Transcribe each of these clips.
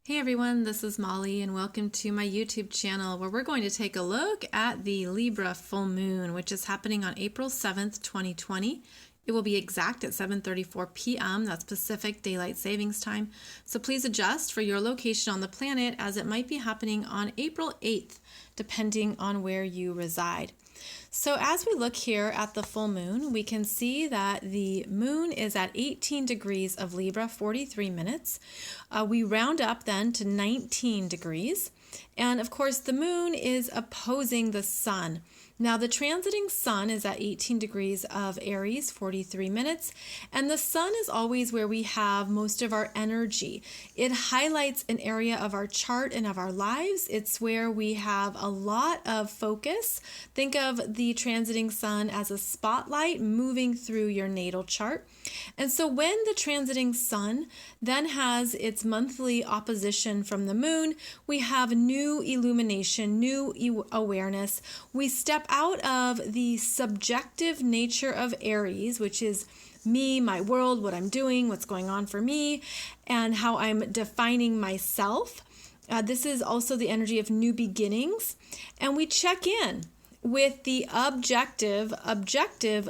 Hey everyone, this is Molly and welcome to my YouTube channel where we're going to take a look at the Libra Full Moon, which is happening on April 7th, 2020. It will be exact at 7:34 p.m. That's Pacific Daylight Savings Time. So please adjust for your location on the planet as it might be happening on April 8th, depending on where you reside. So as we look here at the full moon, we can see that the moon is at 18 degrees of Libra, 43 minutes. We round up then to 19 degrees. And of course, the moon is opposing the sun. Now, the transiting sun is at 18 degrees of Aries, 43 minutes, and the sun is always where we have most of our energy. It highlights an area of our chart and of our lives. It's where we have a lot of focus. Think of the transiting sun as a spotlight moving through your natal chart. And so when the transiting sun then has its monthly opposition from the moon, we have new illumination, new awareness. We step out of the subjective nature of Aries, which is me, my world, what I'm doing, what's going on for me, and how I'm defining myself. This is also the energy of new beginnings. And we check in with the objective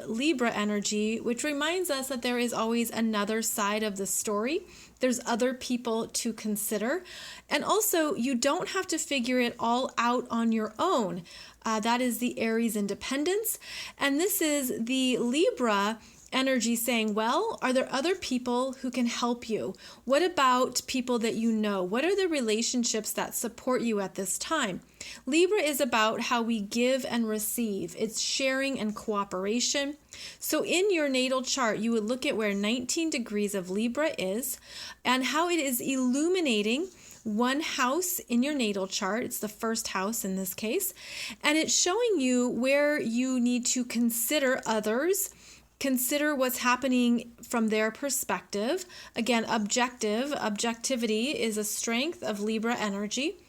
Libra energy, which reminds us that there is always another side of the story. There's other people to consider. And also, you don't have to figure it all out on your own. That is the Aries independence. And this is the Libra energy saying, well, are there other people who can help you? What about people that you know? What are the relationships that support you at this time? Libra is about how we give and receive. It's sharing and cooperation. So in your natal chart, you would look at where 19 degrees of Libra is and how it is illuminating one house in your natal chart. It's the first house in this case. And it's showing you where you need to consider others. Consider what's happening from their perspective. Again, objectivity is a strength of Libra energy.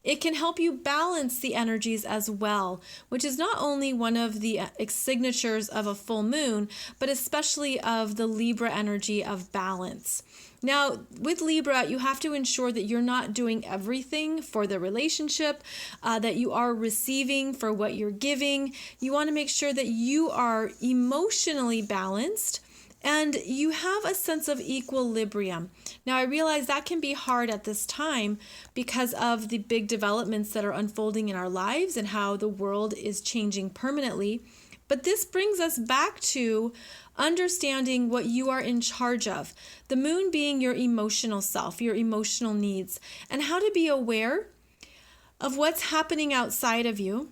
It can help you balance the energies as well, which is not only one of the signatures of a full moon, but especially of the Libra energy of balance. Now, with Libra, you have to ensure that you're not doing everything for the relationship, that you are receiving for what you're giving. You want to make sure that you are emotionally balanced and you have a sense of equilibrium. Now, I realize that can be hard at this time because of the big developments that are unfolding in our lives and how the world is changing permanently. But this brings us back to understanding what you are in charge of. The moon being your emotional self, your emotional needs, and how to be aware of what's happening outside of you,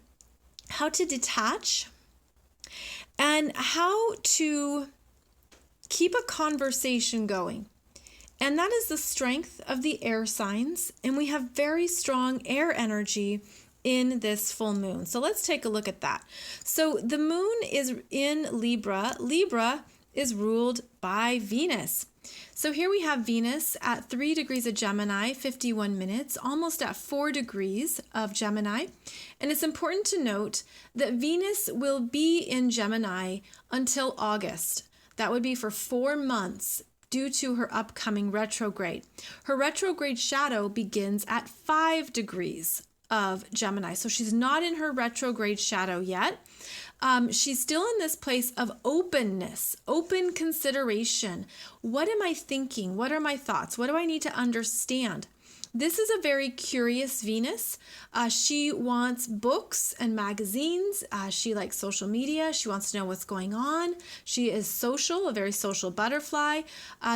how to detach, and how to keep a conversation going. And that is the strength of the air signs. And we have very strong air energy in this full moon. So let's take a look at that. So the moon is in Libra. Libra is ruled by Venus. So here we have Venus at 3 degrees of Gemini, 51 minutes, almost at 4 degrees of Gemini. And it's important to note that Venus will be in Gemini until August. That would be for 4 months due to her upcoming retrograde. Her retrograde shadow begins at 5 degrees of Gemini. So she's not in her retrograde shadow yet. She's still in this place of openness, open consideration. What am I thinking? What are my thoughts? What do I need to understand? This is a very curious Venus. She wants books and magazines. She likes social media. She wants to know what's going on. She is social, a very social butterfly.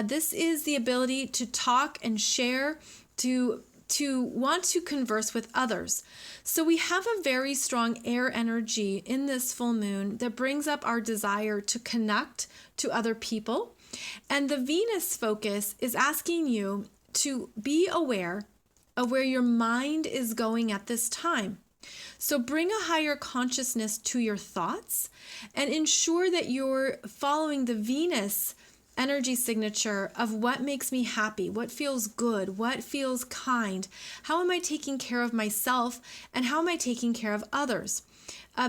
This is the ability to talk and share, to want to converse with others. So we have a very strong air energy in this full moon that brings up our desire to connect to other people. And the Venus focus is asking you to be aware of where your mind is going at this time. So bring a higher consciousness to your thoughts and ensure that you're following the Venus energy signature of what makes me happy, what feels good, what feels kind, how am I taking care of myself, and how am I taking care of others.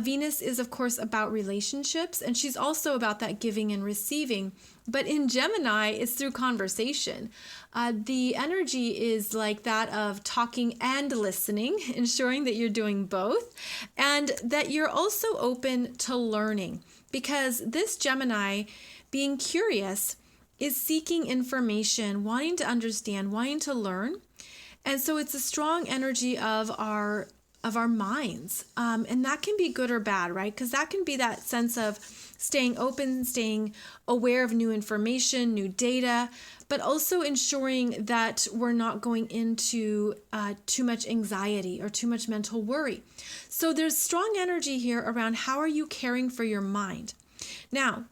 Venus is, of course, about relationships, and she's also about that giving and receiving. But in Gemini, it's through conversation. The energy is like that of talking and listening, ensuring that you're doing both, and that you're also open to learning. Because this Gemini, being curious, is seeking information, wanting to understand, wanting to learn. And so it's a strong energy of our minds. And that can be good or bad, right? Because that can be that sense of staying open, staying aware of new information, new data, but also ensuring that we're not going into too much anxiety or too much mental worry. So there's strong energy here around how are you caring for your mind. Now,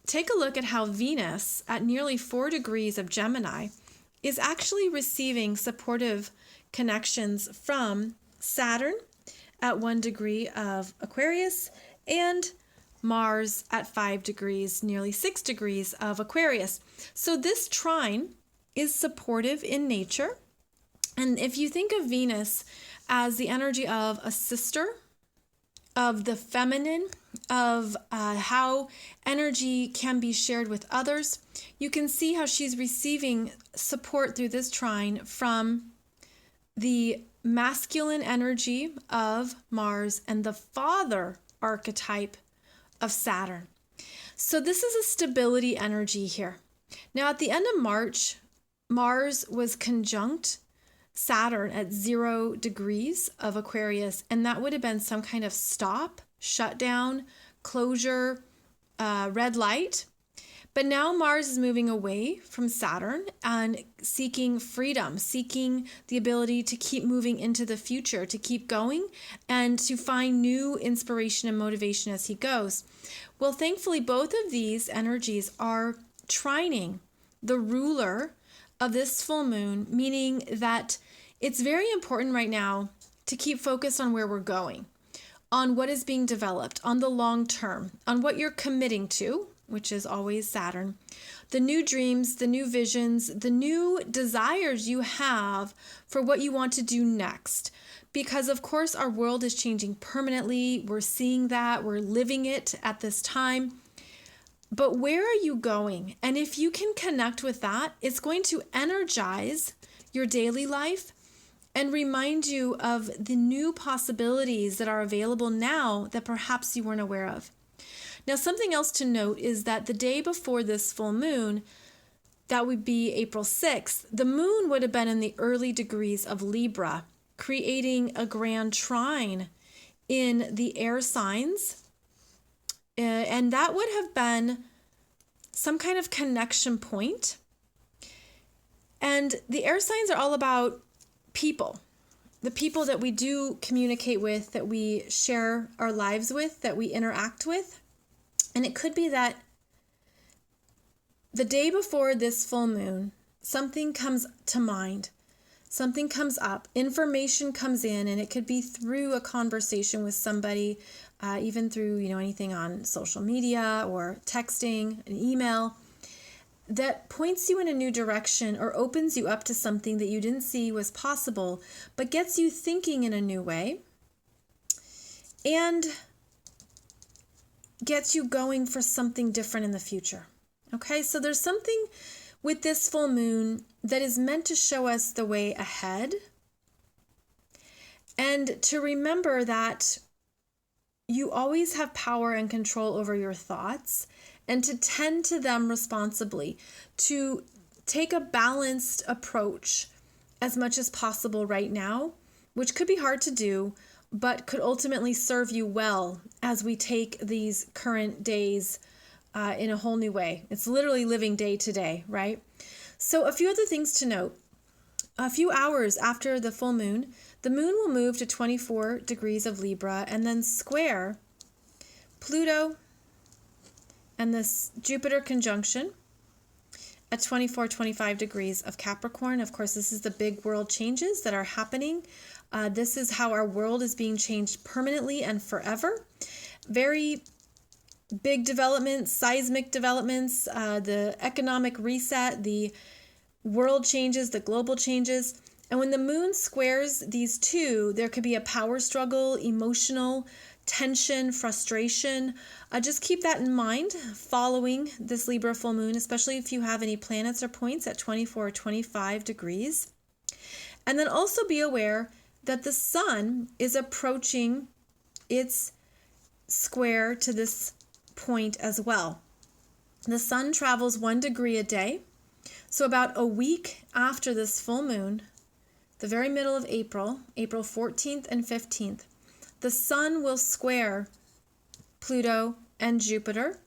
take a look at how Venus at nearly 4 degrees of Gemini is actually receiving supportive connections from Saturn at 1 degree of Aquarius and Mars at 5 degrees, nearly 6 degrees of Aquarius. So this trine is supportive in nature. And if you think of Venus as the energy of a sister, of the feminine, of how energy can be shared with others, you can see how she's receiving support through this trine from the masculine energy of Mars and the father archetype of Saturn. So this is a stability energy here. Now at the end of March, Mars was conjunct Saturn at 0 degrees of Aquarius, and that would have been some kind of stop, shutdown, closure, red light. But now Mars is moving away from Saturn and seeking freedom, seeking the ability to keep moving into the future, to keep going and to find new inspiration and motivation as he goes. Well, thankfully, both of these energies are trining the ruler of this full moon, meaning that it's very important right now to keep focused on where we're going, on what is being developed, on the long term, on what you're committing to, which is always Saturn, the new dreams, the new visions, the new desires you have for what you want to do next. Because of course our world is changing permanently. We're seeing that, we're living it at this time. But where are you going? And if you can connect with that, it's going to energize your daily life and remind you of the new possibilities that are available now that perhaps you weren't aware of. Now, something else to note is that the day before this full moon, that would be April 6th, the moon would have been in the early degrees of Libra, creating a grand trine in the air signs. And that would have been some kind of connection point. And the air signs are all about people, the people that we do communicate with, that we share our lives with, that we interact with. And it could be that the day before this full moon, something comes to mind, something comes up, information comes in, and it could be through a conversation with somebody, even through, anything on social media or texting, an email, that points you in a new direction or opens you up to something that you didn't see was possible, but gets you thinking in a new way and gets you going for something different in the future. Okay, so there's something with this full moon that is meant to show us the way ahead and to remember that you always have power and control over your thoughts and to tend to them responsibly, to take a balanced approach as much as possible right now, which could be hard to do, but could ultimately serve you well as we take these current days in a whole new way. It's literally living day to day, right? So a few other things to note. A few hours after the full moon, the moon will move to 24 degrees of Libra and then square Pluto and this Jupiter conjunction at 24-25 degrees of Capricorn. Of course, this is the big world changes that are happening. This is how our world is being changed permanently and forever. Very big developments, seismic developments, the economic reset, the world changes, the global changes. And when the moon squares these two, there could be a power struggle, emotional tension, frustration. Just keep that in mind following this Libra full moon, especially if you have any planets or points at 24 or 25 degrees. And then also be aware that the sun is approaching its square to this point as well. The sun travels 1 degree a day. So about a week after this full moon, the very middle of April, April 14th and 15th, the sun will square Pluto and Jupiter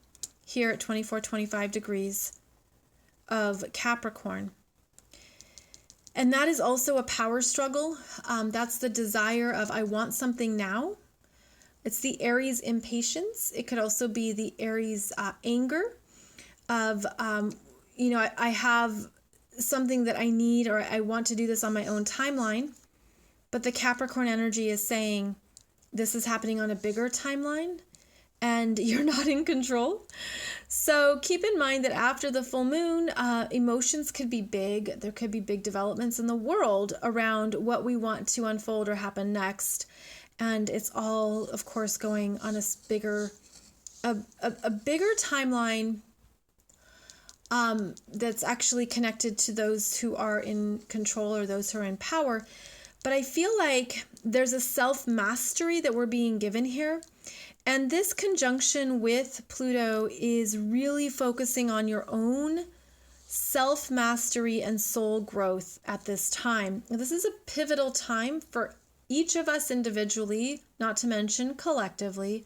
here at 24, 25 degrees of Capricorn. And that is also a power struggle. That's the desire of, I want something now. It's the Aries impatience. It could also be the Aries anger of, I have something that I need, or I want to do this on my own timeline. But the Capricorn energy is saying, this is happening on a bigger timeline and you're not in control. So keep in mind that after the full moon, emotions could be big. There could be big developments in the world around what we want to unfold or happen next. And it's all, of course, going on a bigger timeline that's actually connected to those who are in control or those who are in power. But I feel like there's a self-mastery that we're being given here. And this conjunction with Pluto is really focusing on your own self-mastery and soul growth at this time. This is a pivotal time for each of us individually, not to mention collectively,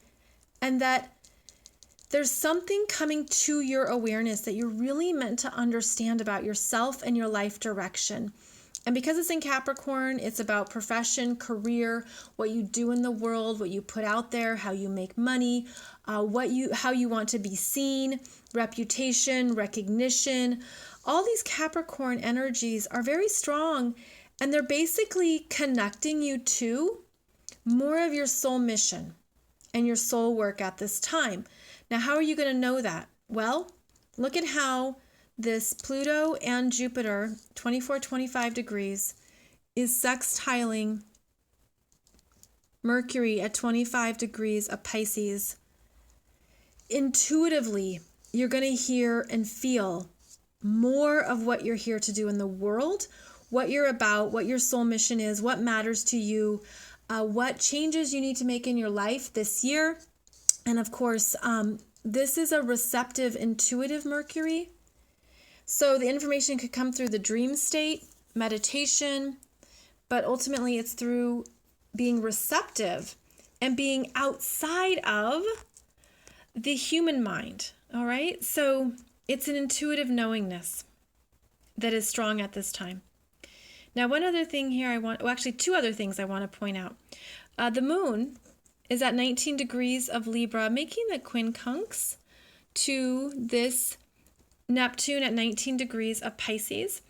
and that there's something coming to your awareness that you're really meant to understand about yourself and your life direction. And because it's in Capricorn, it's about profession, career, what you do in the world, what you put out there, how you make money, how you want to be seen, reputation, recognition. All these Capricorn energies are very strong, and they're basically connecting you to more of your soul mission and your soul work at this time. Now, how are you going to know that? Well, look at how this Pluto and Jupiter, 24, 25 degrees, is sextiling Mercury at 25 degrees of Pisces. Intuitively, you're going to hear and feel more of what you're here to do in the world, what you're about, what your soul mission is, what matters to you, what changes you need to make in your life this year. And of course, this is a receptive, intuitive Mercury. So the information could come through the dream state, meditation, but ultimately it's through being receptive and being outside of the human mind. All right. So it's an intuitive knowingness that is strong at this time. Now, one other thing here two other things I want to point out. The moon is at 19 degrees of Libra, making the quincunx to this Neptune at 19 degrees of Pisces.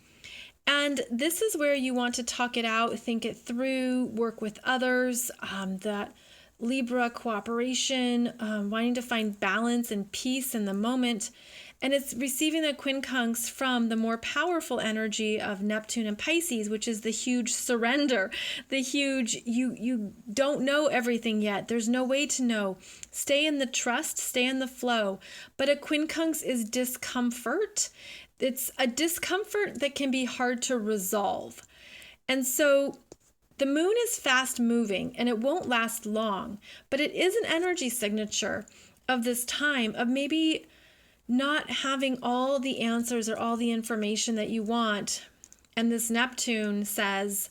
And this is where you want to talk it out, think it through, work with others, that Libra cooperation, wanting to find balance and peace in the moment. And it's receiving the quincunx from the more powerful energy of Neptune and Pisces, which is the huge surrender, the huge, you don't know everything yet. There's no way to know. Stay in the trust, stay in the flow. But a quincunx is discomfort. It's a discomfort that can be hard to resolve. And so the moon is fast moving and it won't last long, but it is an energy signature of this time of maybe not having all the answers or all the information that you want. And this Neptune says,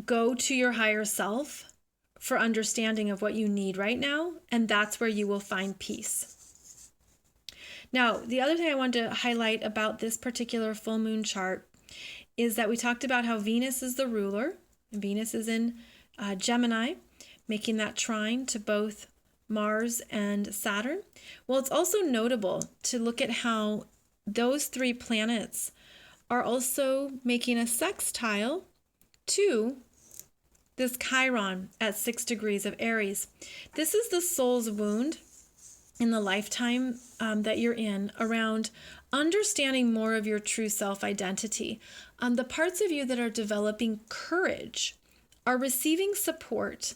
go to your higher self for understanding of what you need right now, and that's where you will find peace. Now, the other thing I want to highlight about this particular full moon chart is that we talked about how Venus is the ruler. Venus is in Gemini, making that trine to both Mars and Saturn. Well, it's also notable to look at how those three planets are also making a sextile to this Chiron at 6 degrees of Aries. This is the soul's wound. in the lifetime that you're in around understanding more of your true self-identity. The parts of you that are developing courage are receiving support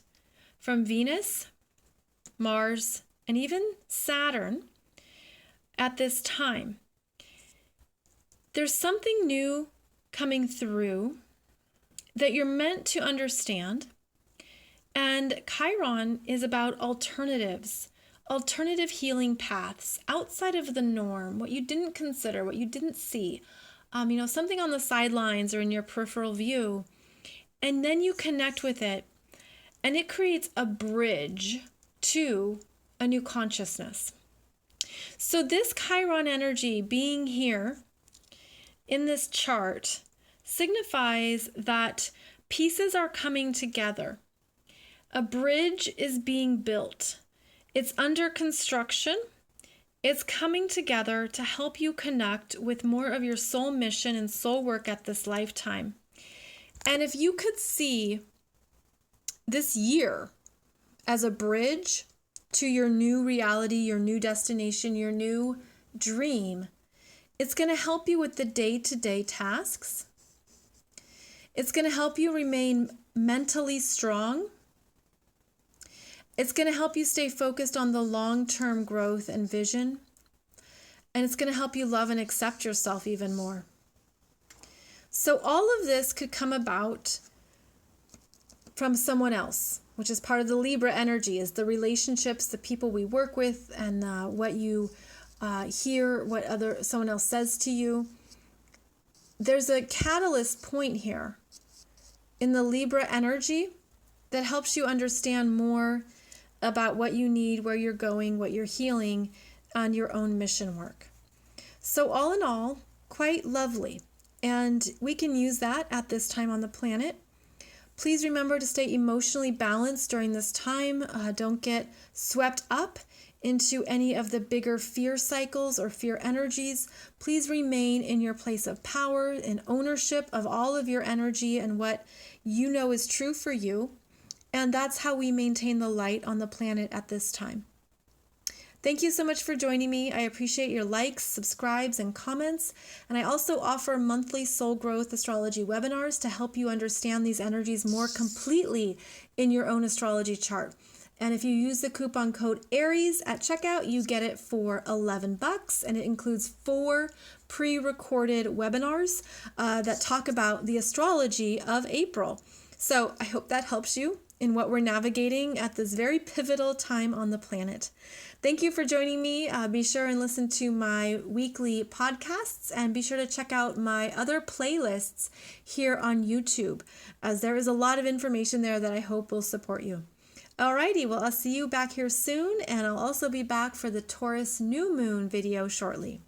from Venus, Mars, and even Saturn at this time. There's something new coming through that you're meant to understand. And Chiron is about alternatives, alternative healing paths outside of the norm, what you didn't consider, what you didn't see, something on the sidelines or in your peripheral view. And then you connect with it, and it creates a bridge to a new consciousness. So this Chiron energy being here in this chart signifies that pieces are coming together. A bridge is being built. It's under construction. It's coming together to help you connect with more of your soul mission and soul work at this lifetime. And if you could see this year as a bridge to your new reality, your new destination, your new dream, it's going to help you with the day-to-day tasks. It's going to help you remain mentally strong. It's going to help you stay focused on the long-term growth and vision. And it's going to help you love and accept yourself even more. So all of this could come about from someone else, which is part of the Libra energy, is the relationships, the people we work with, and what you hear, what someone else says to you. There's a catalyst point here in the Libra energy that helps you understand more about what you need, where you're going, what you're healing, and your own mission work. So all in all, quite lovely. And we can use that at this time on the planet. Please remember to stay emotionally balanced during this time. Don't get swept up into any of the bigger fear cycles or fear energies. Please remain in your place of power and ownership of all of your energy and what you know is true for you. And that's how we maintain the light on the planet at this time. Thank you so much for joining me. I appreciate your likes, subscribes, and comments. And I also offer monthly soul growth astrology webinars to help you understand these energies more completely in your own astrology chart. And if you use the coupon code Aries at checkout, you get it for $11, and it includes 4 pre-recorded webinars that talk about the astrology of April. So I hope that helps you in what we're navigating at this very pivotal time on the planet. Thank you for joining me. Be sure and listen to my weekly podcasts, and be sure to check out my other playlists here on YouTube, as there is a lot of information there that I hope will support you. Alrighty, well, I'll see you back here soon, and I'll also be back for the Taurus new moon video shortly.